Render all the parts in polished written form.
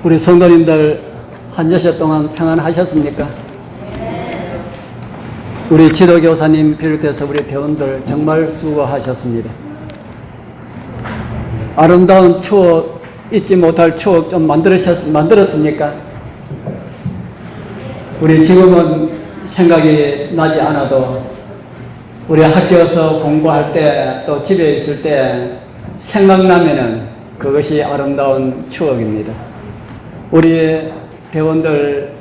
우리 성도님들 한 여섯 동안 평안하셨습니까? 우리 지도교사님 비롯해서 우리 대원들 정말 수고하셨습니다. 아름다운 추억, 잊지 못할 추억 좀 만들었습니까? 우리 지금은 생각이 나지 않아도 우리 학교에서 공부할 때 또 집에 있을 때 생각나면은 그것이 아름다운 추억입니다. 우리 대원들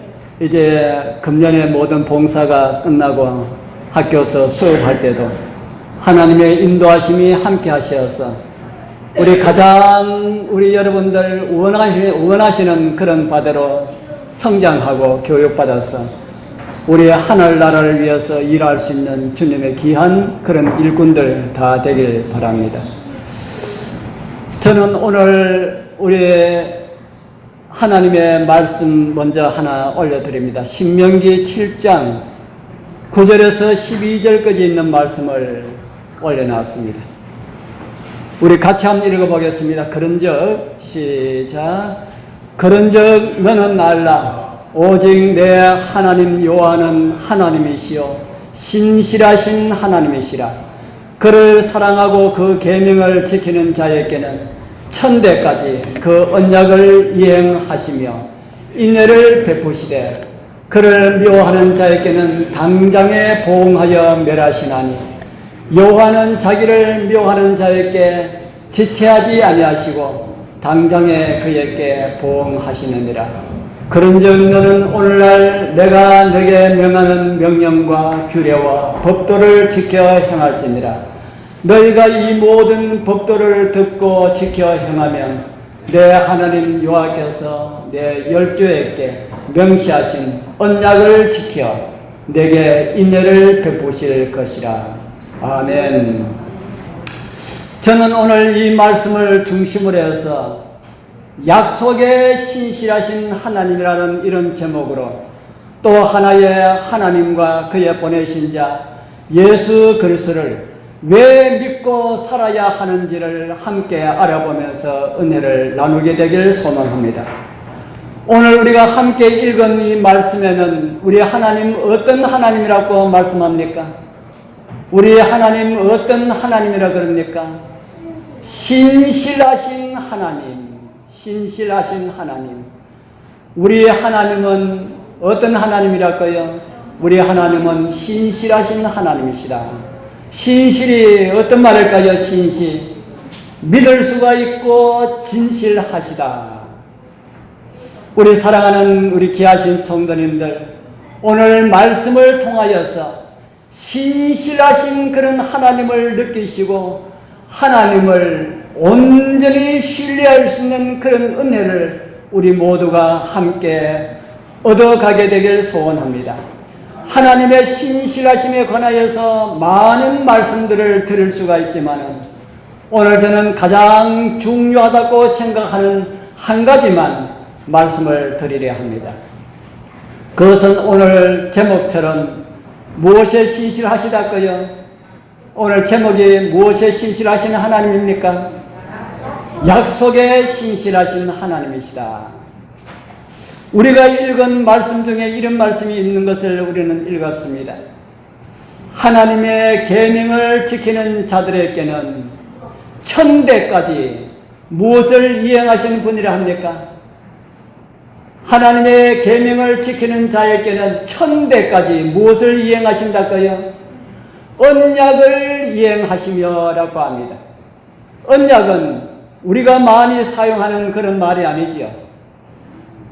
이제 금년의 모든 봉사가 끝나고 학교에서 수업할 때도 하나님의 인도하심이 함께 하셔서 우리 여러분들 원하시는 그런 바대로 성장하고 교육받아서 우리 하늘나라를 위해서 일할 수 있는 주님의 귀한 그런 일꾼들 다 되길 바랍니다. 저는 오늘 우리 하나님의 말씀 먼저 하나 올려드립니다. 신명기 7장 9절에서 12절까지 있는 말씀을 올려놨습니다. 우리 같이 한번 읽어보겠습니다. 그런즉 시작. 그런즉 너는 알라 오직 내 하나님 여호와는 하나님이시요 신실하신 하나님이시라. 그를 사랑하고 그 계명을 지키는 자에게는 천대까지 그 언약을 이행하시며 인애를 베푸시되 그를 미워하는 자에게는 당장에 보응하여 멸하시나니 여호와는 자기를 미워하는 자에게 지체하지 아니하시고 당장에 그에게 보응하시느니라. 그런즉 너는 오늘날 내가 네게 명하는 명령과 규례와 법도를 지켜 행할지니라. 너희가 이 모든 법도를 듣고 지켜 행하면 내 하나님 여호와께서 내 열조에게 명시하신 언약을 지켜 내게 인애를 베푸실 것이라. 아멘. 저는 오늘 이 말씀을 중심으로 해서 약속에 신실하신 하나님이라는 이런 제목으로 또 하나의 하나님과 그의 보내신 자 예수 그리스도를 왜 믿고 살아야 하는지를 함께 알아보면서 은혜를 나누게 되길 소망합니다. 오늘 우리가 함께 읽은 이 말씀에는 우리 하나님 어떤 하나님이라고 말씀합니까? 우리 하나님 어떤 하나님이라 그럽니까? 신실하신 하나님, 신실하신 하나님. 우리 하나님은 어떤 하나님이랄까요? 우리 하나님은 신실하신 하나님이시라. 신실이 어떤 말일까요? 신실. 믿을 수가 있고 진실하시다. 우리 사랑하는 우리 귀하신 성도님들, 오늘 말씀을 통하여서 신실하신 그런 하나님을 느끼시고 하나님을 온전히 신뢰할 수 있는 그런 은혜를 우리 모두가 함께 얻어가게 되길 소원합니다. 하나님의 신실하심에 관하여서 많은 말씀들을 들을 수가 있지만 오늘 저는 가장 중요하다고 생각하는 한 가지만 말씀을 드리려 합니다. 그것은 오늘 제목처럼 무엇에 신실하시다고요? 오늘 제목이 무엇에 신실하신 하나님입니까? 약속에 신실하신 하나님이시다. 우리가 읽은 말씀 중에 이런 말씀이 있는 것을 우리는 읽었습니다. 하나님의 계명을 지키는 자들에게는 천대까지 무엇을 이행하시는 분이라 합니까? 하나님의 계명을 지키는 자에게는 천대까지 무엇을 이행하신다고요? 언약을 이행하시며라고 합니다. 언약은 우리가 많이 사용하는 그런 말이 아니지요.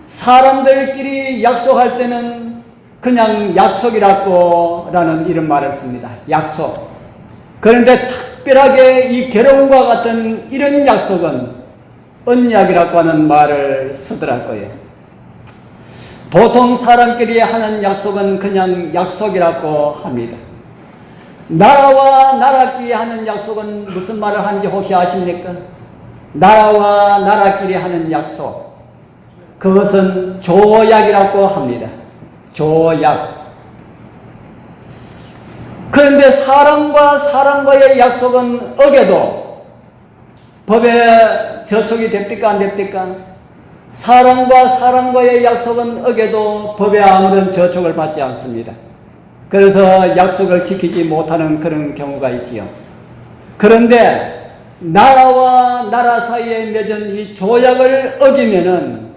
사람들끼리 약속할 때는 그냥 약속이라고라는 이런 말을 씁니다. 약속. 그런데 특별하게 이 결혼과 같은 이런 약속은 언약이라고 하는 말을 쓰더라고요. 보통 사람끼리 하는 약속은 그냥 약속이라고 합니다. 나라와 나라끼리 하는 약속은 무슨 말을 하는지 혹시 아십니까? 나라와 나라끼리 하는 약속. 그것은 조약이라고 합니다. 조약. 그런데 사람과 사람과의 약속은 어겨도 법에 저촉이 됩니까 안 됩니까? 사람과 사람과의 약속은 어겨도 법에 아무런 저촉을 받지 않습니다. 그래서 약속을 지키지 못하는 그런 경우가 있지요. 그런데 나라와 나라 사이에 맺은 이 조약을 어기면은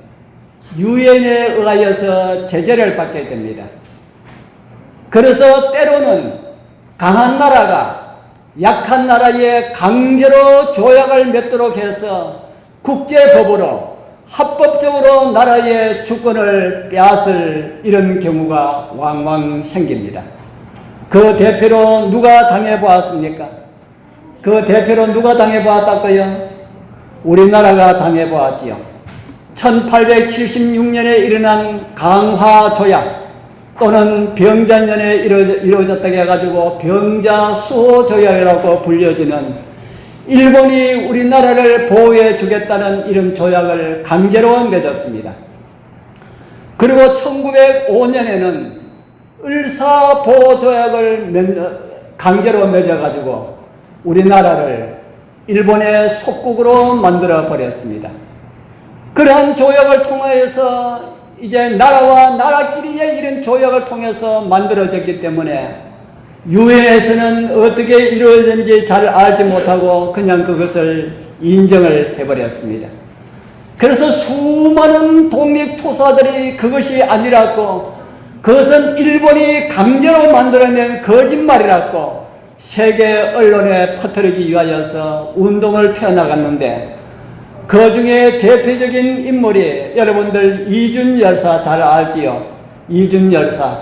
유엔에 의하여서 제재를 받게 됩니다. 그래서 때로는 강한 나라가 약한 나라에 강제로 조약을 맺도록 해서 국제법으로 합법적으로 나라의 주권을 빼앗을 이런 경우가 왕왕 생깁니다. 그 대표로 누가 당해보았습니까? 그 대표로 누가 당해보았다고요? 우리나라가 당해보았지요. 1876년에 일어난 강화조약 또는 병자년에 이루어졌다고 해가지고 병자수호조약이라고 불려지는 일본이 우리나라를 보호해 주겠다는 이런 조약을 강제로 맺었습니다. 그리고 1905년에는 을사보호조약을 강제로 맺어가지고 우리나라를 일본의 속국으로 만들어 버렸습니다. 그러한 조약을 통하여서 이제 나라와 나라끼리의 이런 조약을 통해서 만들어졌기 때문에 유엔에서는 어떻게 이루어졌는지 잘 알지 못하고 그냥 그것을 인정을 해버렸습니다. 그래서 수많은 독립투사들이 그것이 아니라고, 그것은 일본이 강제로 만들어낸 거짓말이라고 세계 언론에 퍼뜨리기 위하여서 운동을 펴나갔는데, 그 중에 대표적인 인물이 여러분들 이준열사 잘 알지요? 이준열사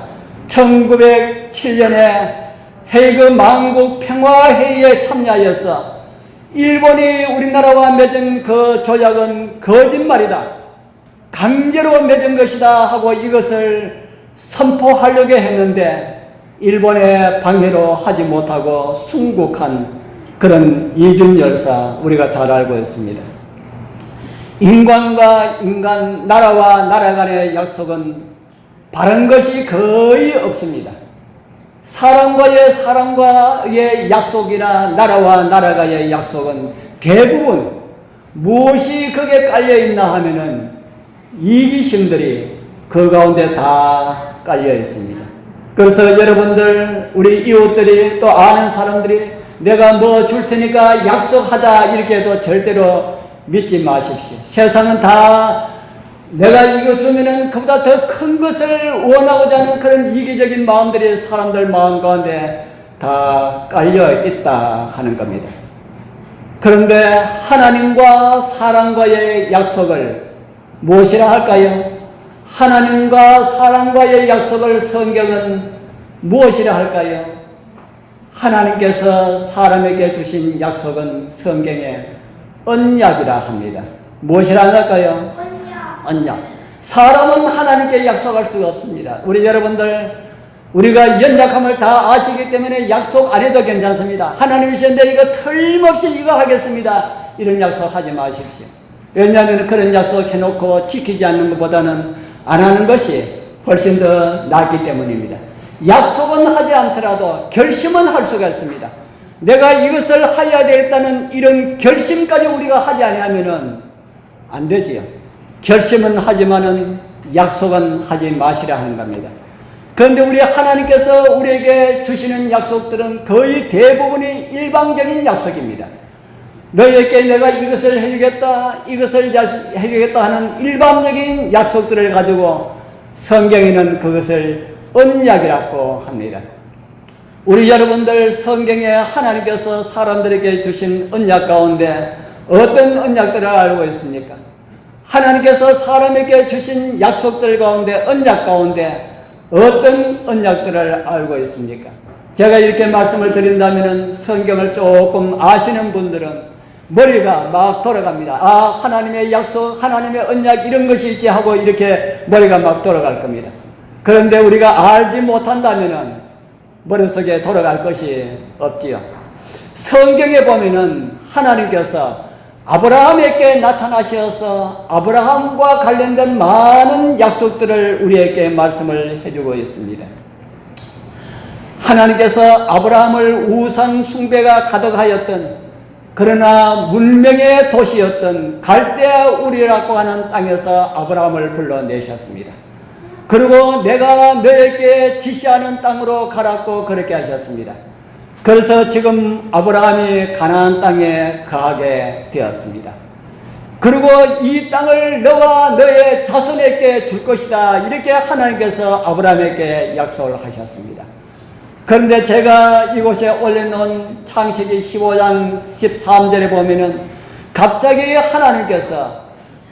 1907년에 헤이그 만국 평화회의에 참여하여서 일본이 우리나라와 맺은 그 조약은 거짓말이다, 강제로 맺은 것이다 하고 이것을 선포하려고 했는데 일본의 방해로 하지 못하고 순국한 그런 이준열사 우리가 잘 알고 있습니다. 인간과 인간, 나라와 나라 간의 약속은 바른 것이 거의 없습니다. 사람과의 약속이나 나라와 나라가의 약속은 대부분 무엇이 거기에 깔려있나 하면은 이기심들이 그 가운데 다 깔려 있습니다. 그래서 여러분들, 우리 이웃들이 또 아는 사람들이 내가 뭐 줄 테니까 약속하자 이렇게 해도 절대로 믿지 마십시오. 세상은 다 내가 이거 주면은 그보다 더 큰 것을 원하고자 하는 그런 이기적인 마음들이 사람들 마음 가운데 다 깔려 있다 하는 겁니다. 그런데 하나님과 사람과의 약속을 무엇이라 할까요? 하나님과 사람과의 약속을 성경은 무엇이라 할까요? 하나님께서 사람에게 주신 약속은 성경에 언약이라 합니다. 무엇이라 할까요? 언약. 사람은 하나님께 약속할 수가 없습니다. 우리 여러분들, 우리가 연약함을 다 아시기 때문에 약속 안 해도 괜찮습니다. 하나님이신데 이거 틀림없이 이거 하겠습니다, 이런 약속 하지 마십시오. 왜냐하면 그런 약속 해놓고 지키지 않는 것보다는 안 하는 것이 훨씬 더 낫기 때문입니다. 약속은 하지 않더라도 결심은 할 수가 있습니다. 내가 이것을 해야 되겠다는 이런 결심까지 우리가 하지 않으면은 안 되지요. 결심은 하지만은 약속은 하지 마시라 하는 겁니다. 그런데 우리 하나님께서 우리에게 주시는 약속들은 거의 대부분이 일방적인 약속입니다. 너희에게 내가 이것을 해주겠다, 이것을 해주겠다 하는 일방적인 약속들을 가지고 성경에는 그것을 언약이라고 합니다. 우리 여러분들, 성경에 하나님께서 사람들에게 주신 언약 가운데 어떤 언약들을 알고 있습니까? 하나님께서 사람에게 주신 약속들 가운데, 언약 가운데 어떤 언약들을 알고 있습니까? 제가 이렇게 말씀을 드린다면 성경을 조금 아시는 분들은 머리가 막 돌아갑니다. 아, 하나님의 약속, 하나님의 언약 이런 것이 있지 하고 이렇게 머리가 막 돌아갈 겁니다. 그런데 우리가 알지 못한다면 머릿속에 돌아갈 것이 없지요. 성경에 보면은 하나님께서 아브라함에게 나타나셔서 아브라함과 관련된 많은 약속들을 우리에게 말씀을 해주고 있습니다. 하나님께서 아브라함을 우상 숭배가 가득하였던 그러나 문명의 도시였던 갈대아 우리라고 하는 땅에서 아브라함을 불러내셨습니다. 그리고 내가 너에게 지시하는 땅으로 가라고 그렇게 하셨습니다. 그래서 지금 아브라함이 가나안 땅에 거하게 되었습니다. 그리고 이 땅을 너와 너의 자손에게 줄 것이다, 이렇게 하나님께서 아브라함에게 약속을 하셨습니다. 그런데 제가 이곳에 올려놓은 창세기 15장 13절에 보면은 갑자기 하나님께서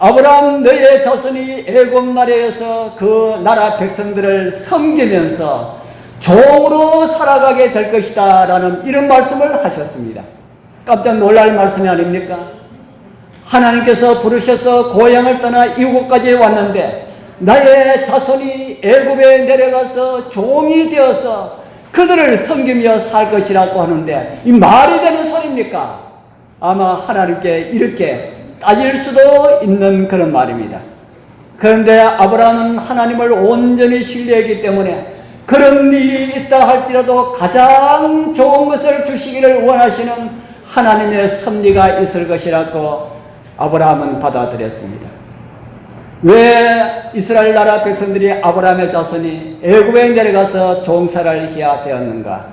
아브라함 너의 자손이 애굽 나라에서 그 나라 백성들을 섬기면서 종으로 살아가게 될 것이다 라는 이런 말씀을 하셨습니다. 깜짝 놀랄 말씀이 아닙니까? 하나님께서 부르셔서 고향을 떠나 이곳까지 왔는데 나의 자손이 애굽에 내려가서 종이 되어서 그들을 섬기며 살 것이라고 하는데 이 말이 되는 소리입니까? 아마 하나님께 이렇게 따질 수도 있는 그런 말입니다. 그런데 아브라함은 하나님을 온전히 신뢰했기 때문에 그런 일이 있다 할지라도 가장 좋은 것을 주시기를 원하시는 하나님의 섭리가 있을 것이라고 아브라함은 받아들였습니다. 왜 이스라엘 나라 백성들이 아브라함의 자손이 애굽에 내려가서 종살이를 해야 되었는가?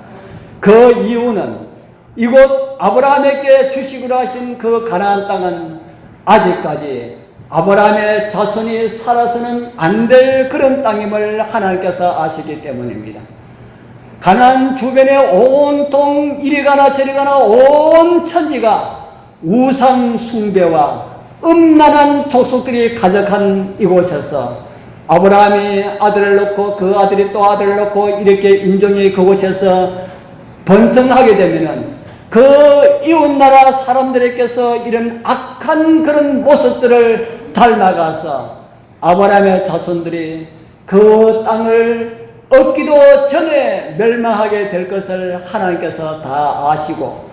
그 이유는 이곳 아브라함에게 주시기로 하신 그 가나안 땅은 아직까지 아브라함의 자손이 살아서는 안 될 그런 땅임을 하나님께서 아시기 때문입니다. 가나안 주변에 온통 이리 가나 저리 가나 온 천지가 우상 숭배와 음란한 족속들이 가득한 이곳에서 아브라함이 아들을 낳고 그 아들이 또 아들을 낳고 이렇게 인종이 그곳에서 번성하게 되면은 그 이웃나라 사람들에게서 이런 악한 그런 모습들을 닮아가서 아브라함의 자손들이 그 땅을 얻기도 전에 멸망하게 될 것을 하나님께서 다 아시고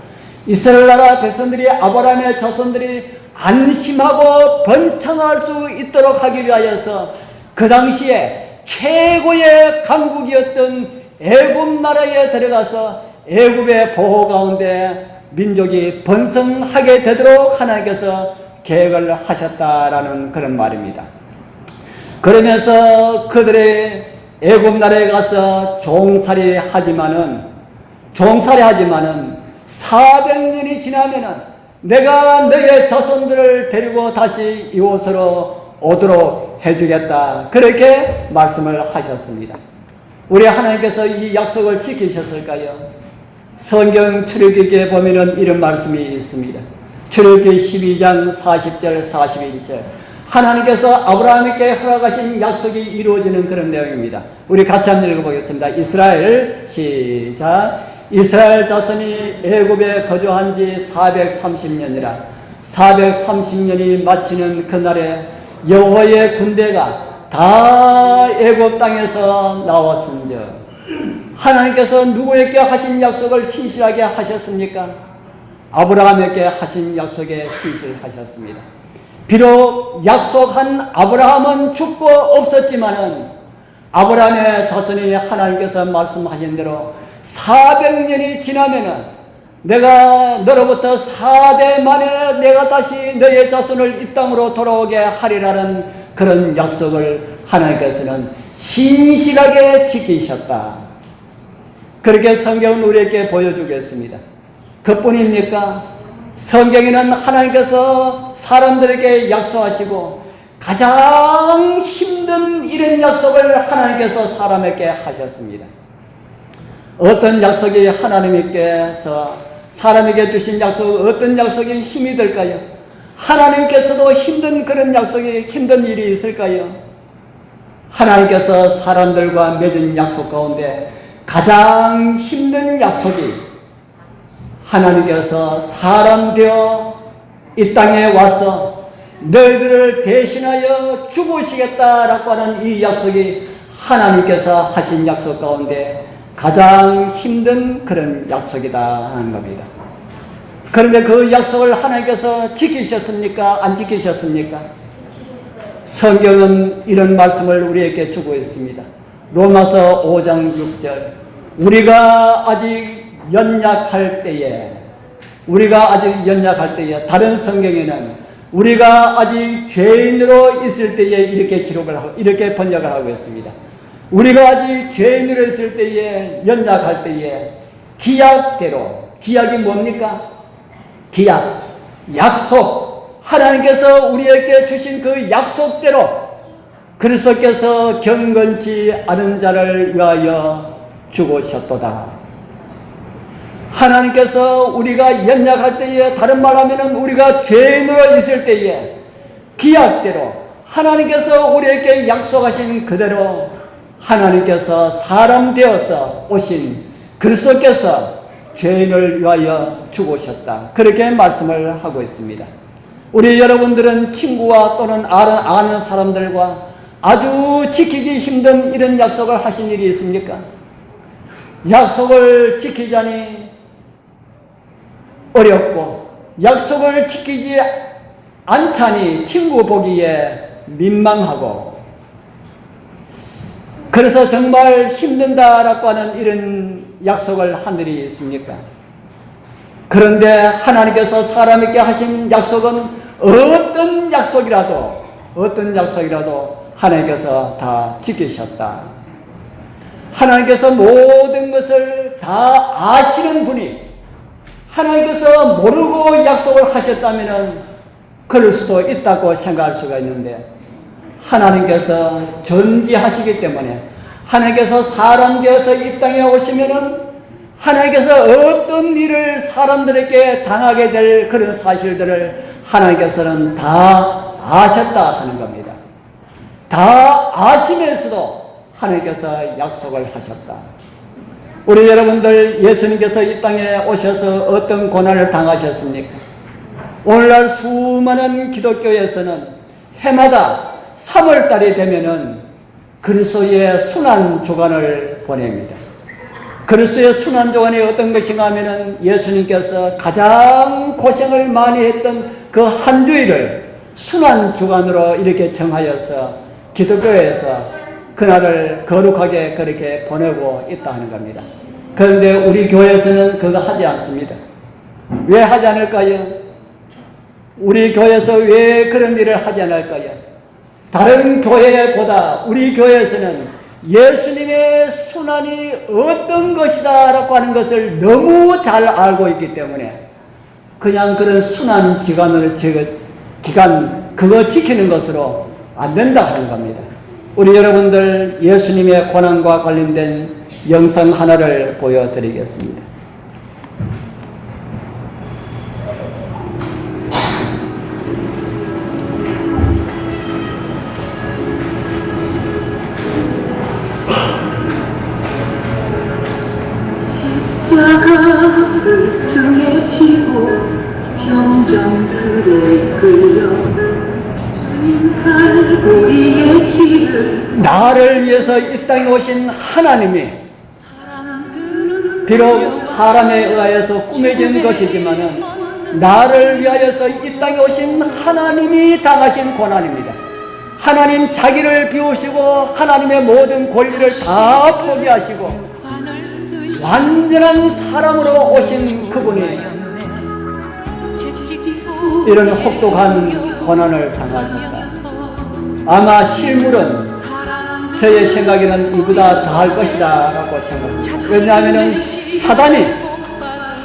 이스라엘 나라 백성들이 아브라함의 자손들이 안심하고 번창할 수 있도록 하기 위하여서 그 당시에 최고의 강국이었던 애굽 나라에 들어가서 애굽의 보호 가운데 민족이 번성하게 되도록 하나님께서 계획을 하셨다라는 그런 말입니다. 그러면서 그들의 애굽 나라에 가서 종살이 하지만은 400년이 지나면은 내가 너의 자손들을 데리고 다시 이곳으로 오도록 해주겠다, 그렇게 말씀을 하셨습니다. 우리 하나님께서 이 약속을 지키셨을까요? 성경 출애굽기에 보면은 이런 말씀이 있습니다. 출애굽기 12장 40절 41절 하나님께서 아브라함에게 허락하신 약속이 이루어지는 그런 내용입니다. 우리 같이 한번 읽어보겠습니다. 이스라엘 시작. 이스라엘 자손이 애굽에 거주한 지 430년이라 430년이 마치는 그날에 여호와의 군대가 다 애굽 땅에서 나왔은즉 하나님께서 누구에게 하신 약속을 신실하게 하셨습니까? 아브라함에게 하신 약속에 신실하셨습니다. 비록 약속한 아브라함은 죽고 없었지만은 아브라함의 자손이 하나님께서 말씀하신 대로 400년이 지나면은 내가 너로부터 4대 만에 내가 다시 너의 자손을 이 땅으로 돌아오게 하리라는 그런 약속을 하나님께서는 신실하게 지키셨다. 그렇게 성경은 우리에게 보여주겠습니다. 그뿐입니까? 성경에는 하나님께서 사람들에게 약속하시고 가장 힘든 이런 약속을 하나님께서 사람에게 하셨습니다. 어떤 약속이 하나님께서 사람에게 주신 약속, 어떤 약속이 힘이 될까요? 하나님께서도 힘든 그런 약속이 힘든 일이 있을까요? 하나님께서 사람들과 맺은 약속 가운데 가장 힘든 약속이 하나님께서 사람 되어 이 땅에 와서 너희들을 대신하여 죽으시겠다라고 하는 이 약속이 하나님께서 하신 약속 가운데 가장 힘든 그런 약속이다 하는 겁니다. 그런데 그 약속을 하나님께서 지키셨습니까? 안 지키셨습니까? 성경은 이런 말씀을 우리에게 주고 있습니다. 로마서 5장 6절 우리가 아직 연약할 때에 우리가 아직 연약할 때에, 다른 성경에는 우리가 아직 죄인으로 있을 때에 이렇게 기록을 하고, 이렇게 번역을 하고 있습니다. 우리가 아직 죄인으로 있을 때에, 연약할 때에, 기약대로, 기약이 뭡니까? 기약, 약속. 하나님께서 우리에게 주신 그 약속대로 그리스도께서 경건치 않은 자를 위하여 죽으셨도다. 하나님께서 우리가 연약할 때에, 다른 말로 하면 우리가 죄인으로 있을 때에 기약대로 하나님께서 우리에게 약속하신 그대로 하나님께서 사람 되어서 오신 그리스도께서 죄인을 위하여 죽으셨다. 그렇게 말씀을 하고 있습니다. 우리 여러분들은 친구와 또는 아는 사람들과 아주 지키기 힘든 이런 약속을 하신 일이 있습니까? 약속을 지키자니 어렵고, 약속을 지키지 않자니 친구 보기에 민망하고, 그래서 정말 힘든다라고 하는 이런 약속을 한 일이 있습니까? 그런데 하나님께서 사람에게 하신 약속은 어떤 약속이라도 하나님께서 다 지키셨다. 하나님께서 모든 것을 다 아시는 분이, 하나님께서 모르고 약속을 하셨다면 그럴 수도 있다고 생각할 수가 있는데, 하나님께서 전지하시기 때문에, 하나님께서 사람 되어서 이 땅에 오시면은 하나님께서 어떤 일을 사람들에게 당하게 될 그런 사실들을 하나님께서는 다 아셨다 하는 겁니다. 다 아시면서도 하나님께서 약속을 하셨다. 우리 여러분들, 예수님께서 이 땅에 오셔서 어떤 고난을 당하셨습니까? 오늘날 수많은 기독교에서는 해마다 3월달이 되면은 그리스도의 순환주간을 보냅니다. 그리스도의 순환주간이 어떤 것인가 하면은 예수님께서 가장 고생을 많이 했던 그 한 주일을 순환주간으로 이렇게 정하여서 기독교에서 그날을 거룩하게 그렇게 보내고 있다 하는 겁니다. 그런데 우리 교회에서는 그거 하지 않습니다. 왜 하지 않을까요? 우리 교회에서 왜 그런 일을 하지 않을까요? 다른 교회보다 우리 교회에서는 예수님의 순환이 어떤 것이다 라고 하는 것을 너무 잘 알고 있기 때문에 그냥 그런 순환 기간 그거 지키는 것으로 안 된다 하는 겁니다. 우리 여러분들, 예수님의 고난과 관련된 영상 하나를 보여드리겠습니다. 십자가를 등에 지고 병정틀에 끌려 주님 갈보리의 길을, 나를 위해서 이 땅에 오신 하나님이 비록 사람에 의하여서 꾸며진 것이지만은 나를 위하여서 이 땅에 오신 하나님이 당하신 고난입니다. 하나님 자기를 비우시고 하나님의 모든 권리를 다 포기하시고 완전한 사람으로 오신 그분이 이런 혹독한 고난을 당하셨다. 아마 실물은 저의 생각에는 이보다 더할 것이다 라고 생각합니다. 왜냐하면 사단이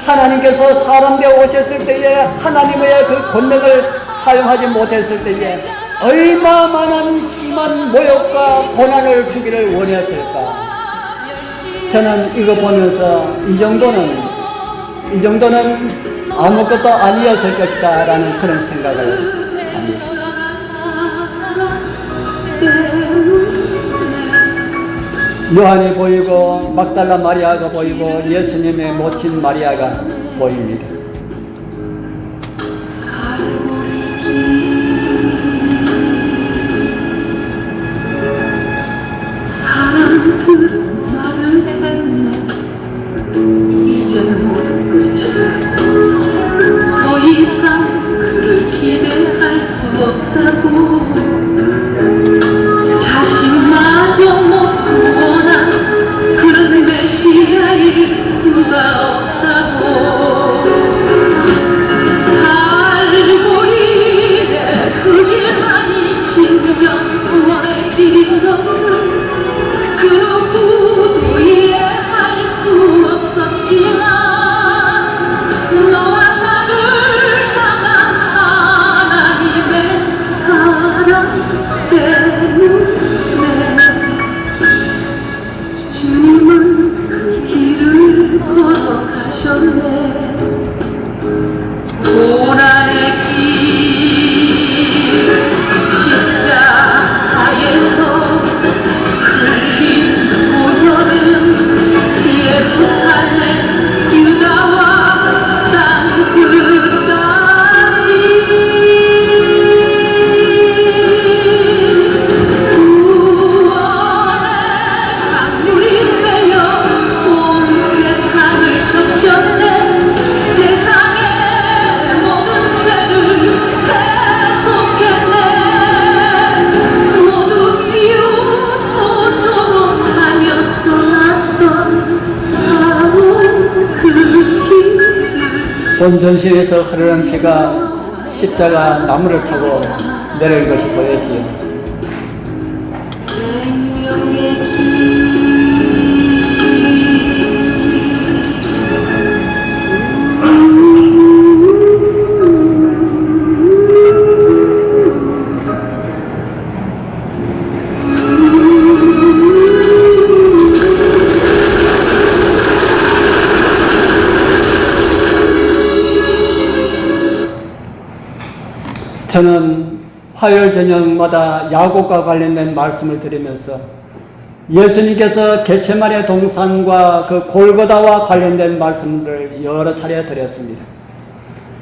하나님께서 사람 되어 오셨을 때에 하나님의 그 권능을 사용하지 못했을 때에 얼마만한 심한 모욕과 고난을 주기를 원했을까. 저는 이거 보면서 이 정도는 아무것도 아니었을 것이다 라는 그런 생각을 합니다. 요한이 보이고 막달라 마리아가 보이고 예수님의 모친 마리아가 보입니다. 사람들은 말을 했네. 이제는 모든 것이 더 이상 그를 기대할 수 없다고, 자신마저 못 구원한 그런 메시아일 수가 없다고. 사랑 때문에 주님은 그 길을 걸어가셨네. 고난의 길 십자가에서 흘린 보혈은 예루살렘 유다와 땅 끝까지 구원의 강물이 되어 온 세상을 적셨네. 세상의 모든 죄를 대속했네. 모두 비웃어처럼 하며 떠났던 바로 그 길을 온 전시에서 흐르는 피가 십자가 나무를 타고 내려온 것이 보였지요. 생명의 길 저는 화요일 저녁마다 야곱과 관련된 말씀을 드리면서 예수님께서 겟세마네 동산과 그 골고다와 관련된 말씀들을 여러 차례 드렸습니다.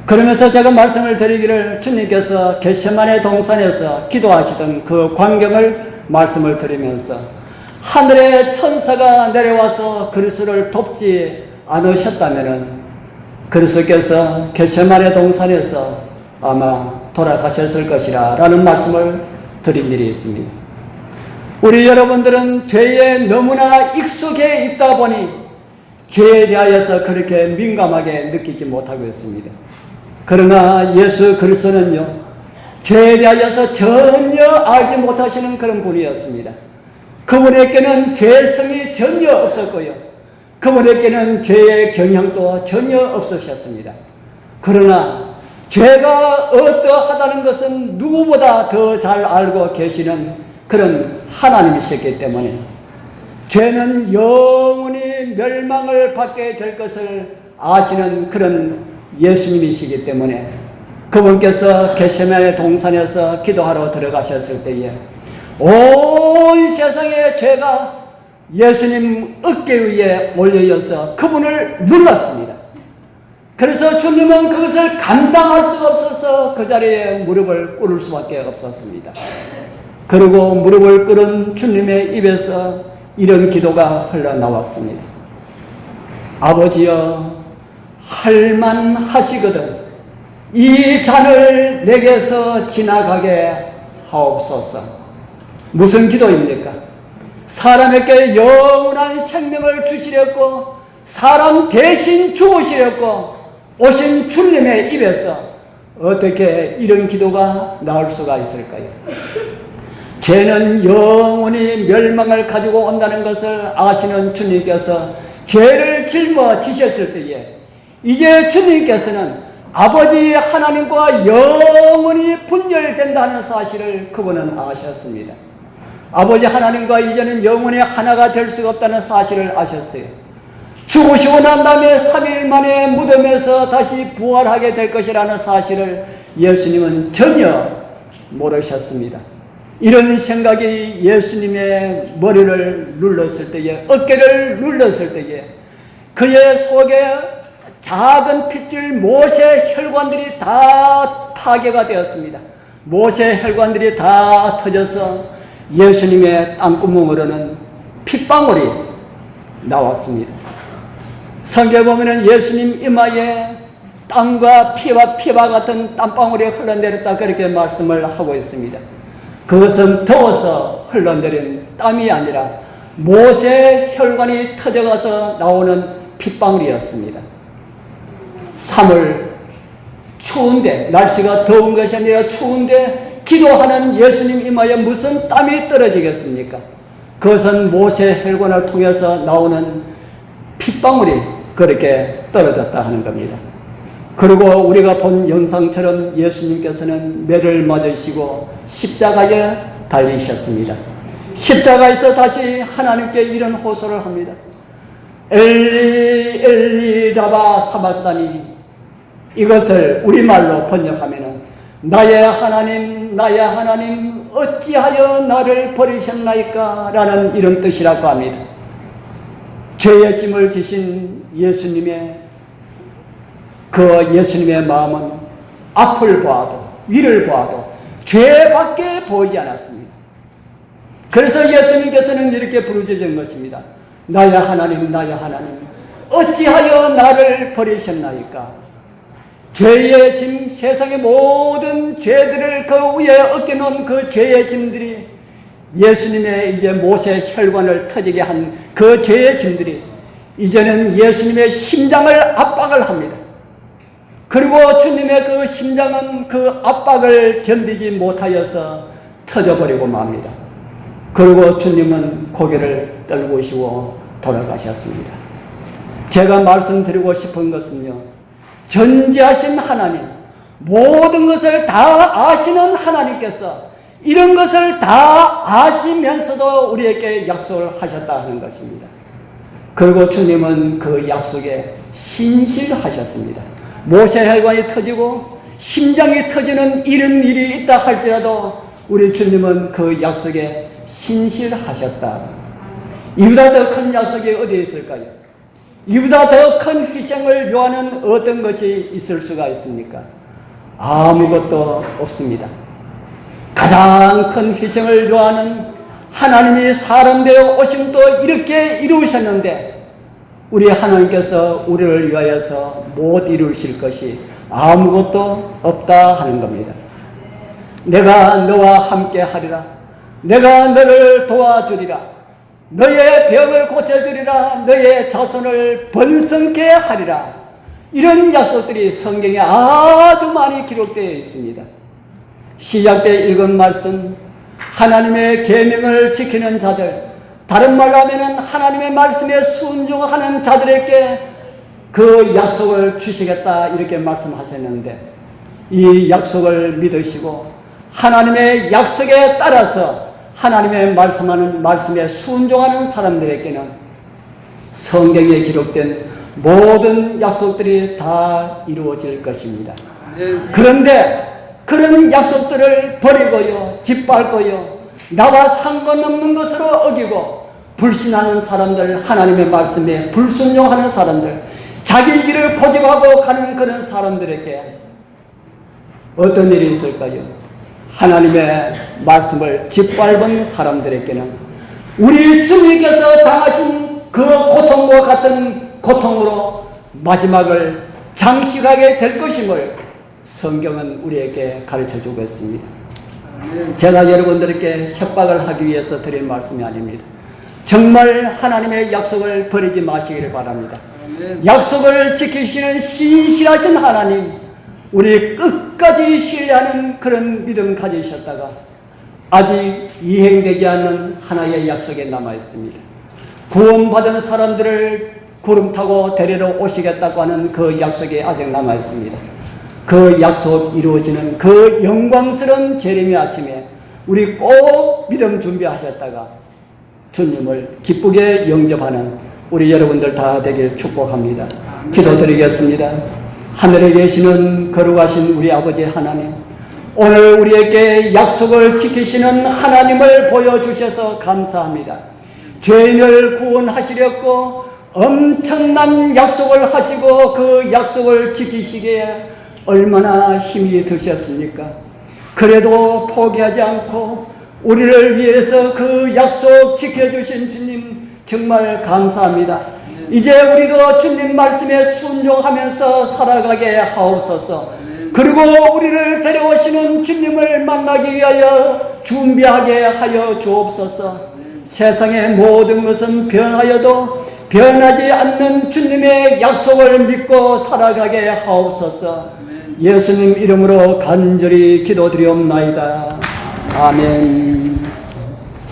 그러면서 제가 말씀을 드리기를 주님께서 겟세마네 동산에서 기도하시던 그 광경을 말씀을 드리면서 하늘의 천사가 내려와서 그리스도를 돕지 않으셨다면은 그리스도께서 겟세마네 동산에서 아마 돌아가셨을 것이라 라는 말씀을 드린 일이 있습니다. 우리 여러분들은 죄에 너무나 익숙해 있다 보니 죄에 대하여서 그렇게 민감하게 느끼지 못하고 있습니다. 그러나 예수 그리스도는요, 죄에 대하여서 전혀 알지 못하시는 그런 분이었습니다. 그분에게는 죄성이 전혀 없었고요, 그분에게는 죄의 경향도 전혀 없으셨습니다. 그러나 죄가 어떠하다는 것은 누구보다 더 잘 알고 계시는 그런 하나님이셨기 때문에 죄는 영원히 멸망을 받게 될 것을 아시는 그런 예수님이시기 때문에 그분께서 겟세마네 동산에서 기도하러 들어가셨을 때에 온 세상의 죄가 예수님 어깨 위에 올려져서 그분을 눌렀습니다. 그래서 주님은 그것을 감당할 수가 없어서 그 자리에 무릎을 꿇을 수밖에 없었습니다. 그리고 무릎을 꿇은 주님의 입에서 이런 기도가 흘러나왔습니다. 아버지여, 할만하시거든 이 잔을 내게서 지나가게 하옵소서. 무슨 기도입니까? 사람에게 영원한 생명을 주시려고 사람 대신 죽으시려고 오신 주님의 입에서 어떻게 이런 기도가 나올 수가 있을까요? 죄는 영원히 멸망을 가지고 온다는 것을 아시는 주님께서 죄를 짊어지셨을 때에 이제 주님께서는 아버지 하나님과 영원히 분열된다는 사실을 그분은 아셨습니다. 아버지 하나님과 이제는 영원히 하나가 될 수가 없다는 사실을 아셨어요. 죽으시고 난 다음에 3일 만에 무덤에서 다시 부활하게 될 것이라는 사실을 예수님은 전혀 모르셨습니다. 이런 생각이 예수님의 머리를 눌렀을 때에, 어깨를 눌렀을 때에 그의 속에 작은 핏줄 모세 혈관들이 다 파괴가 되었습니다. 모세 혈관들이 다 터져서 예수님의 땀구멍으로는 핏방울이 나왔습니다. 성경에 보면은 예수님 이마에 땀과 피와 같은 땀방울이 흘러내렸다 그렇게 말씀을 하고 있습니다. 그것은 더워서 흘러내린 땀이 아니라 모세 혈관이 터져가서 나오는 핏방울이었습니다. 3월 추운데, 날씨가 더운 것이 아니라 추운데 기도하는 예수님 이마에 무슨 땀이 떨어지겠습니까? 그것은 모세 혈관을 통해서 나오는 핏방울이 그렇게 떨어졌다 하는 겁니다. 그리고 우리가 본 영상처럼 예수님께서는 매를 맞으시고 십자가에 달리셨습니다. 십자가에서 다시 하나님께 이런 호소를 합니다. 엘리 엘리 라바 사박다니. 이것을 우리말로 번역하면은 나의 하나님 어찌하여 나를 버리셨나이까 라는 이런 뜻이라고 합니다. 죄의 짐을 지신 예수님의 마음은 앞을 봐도 위를 봐도 죄밖에 보이지 않았습니다. 그래서 예수님께서는 이렇게 부르짖은 것입니다. 나의 하나님 어찌하여 나를 버리셨나이까. 죄의 짐, 세상의 모든 죄들을 그 위에 엎겨놓은 그 죄의 짐들이, 예수님의 이제 모세 혈관을 터지게 한 그 죄의 짐들이 이제는 예수님의 심장을 압박을 합니다. 그리고 주님의 그 심장은 그 압박을 견디지 못하여서 터져버리고 맙니다. 그리고 주님은 고개를 떨구시고 돌아가셨습니다. 제가 말씀드리고 싶은 것은요, 전지하신 하나님, 모든 것을 다 아시는 하나님께서 이런 것을 다 아시면서도 우리에게 약속을 하셨다 하는 것입니다. 그리고 주님은 그 약속에 신실하셨습니다. 모세혈관이 터지고 심장이 터지는 이런 일이 있다 할지라도 우리 주님은 그 약속에 신실하셨다. 이보다 더 큰 약속이 어디에 있을까요? 이보다 더 큰 희생을 요하는 어떤 것이 있을 수가 있습니까? 아무것도 없습니다. 가장 큰 희생을 요하는 하나님이 사람 되어 오심 또 이렇게 이루셨는데 우리 하나님께서 우리를 위하여서 못 이루실 것이 아무것도 없다 하는 겁니다. 내가 너와 함께 하리라. 내가 너를 도와주리라. 너의 병을 고쳐주리라. 너의 자손을 번성케 하리라. 이런 약속들이 성경에 아주 많이 기록되어 있습니다. 시작 때 읽은 말씀, 하나님의 계명을 지키는 자들, 다른 말로 하면 하나님의 말씀에 순종하는 자들에게 그 약속을 주시겠다 이렇게 말씀하셨는데, 이 약속을 믿으시고 하나님의 약속에 따라서 하나님의 말씀에 순종하는 사람들에게는 성경에 기록된 모든 약속들이 다 이루어질 것입니다. 그런데 그런 약속들을 버리고요, 짓밟고요, 나와 상관없는 것으로 어기고 불신하는 사람들, 하나님의 말씀에 불순종하는 사람들, 자기 길을 고집하고 가는 그런 사람들에게 어떤 일이 있을까요? 하나님의 말씀을 짓밟은 사람들에게는 우리 주님께서 당하신 그 고통과 같은 고통으로 마지막을 장식하게 될 것임을 성경은 우리에게 가르쳐주고 있습니다. 제가 여러분들에게 협박을 하기 위해서 드린 말씀이 아닙니다. 정말 하나님의 약속을 버리지 마시기를 바랍니다. 약속을 지키시는 신실하신 하나님, 우리 끝까지 신뢰하는 그런 믿음 가지셨다가 아직 이행되지 않는 하나의 약속에 남아있습니다. 구원받은 사람들을 구름 타고 데리러 오시겠다고 하는 그 약속에 아직 남아있습니다. 그 약속 이루어지는 그 영광스러운 재림의 아침에 우리 꼭 믿음 준비하셨다가 주님을 기쁘게 영접하는 우리 여러분들 다 되길 축복합니다. 기도드리겠습니다. 하늘에 계시는 거룩하신 우리 아버지 하나님, 오늘 우리에게 약속을 지키시는 하나님을 보여주셔서 감사합니다. 죄인을 구원하시려고 엄청난 약속을 하시고 그 약속을 지키시기에 얼마나 힘이 드셨습니까? 그래도 포기하지 않고 우리를 위해서 그 약속 지켜주신 주님 정말 감사합니다. 이제 우리도 주님 말씀에 순종하면서 살아가게 하옵소서. 그리고 우리를 데려오시는 주님을 만나기 위하여 준비하게 하여 주옵소서. 세상의 모든 것은 변하여도 변하지 않는 주님의 약속을 믿고 살아가게 하옵소서. 예수님 이름으로 간절히 기도드리옵나이다. 아멘.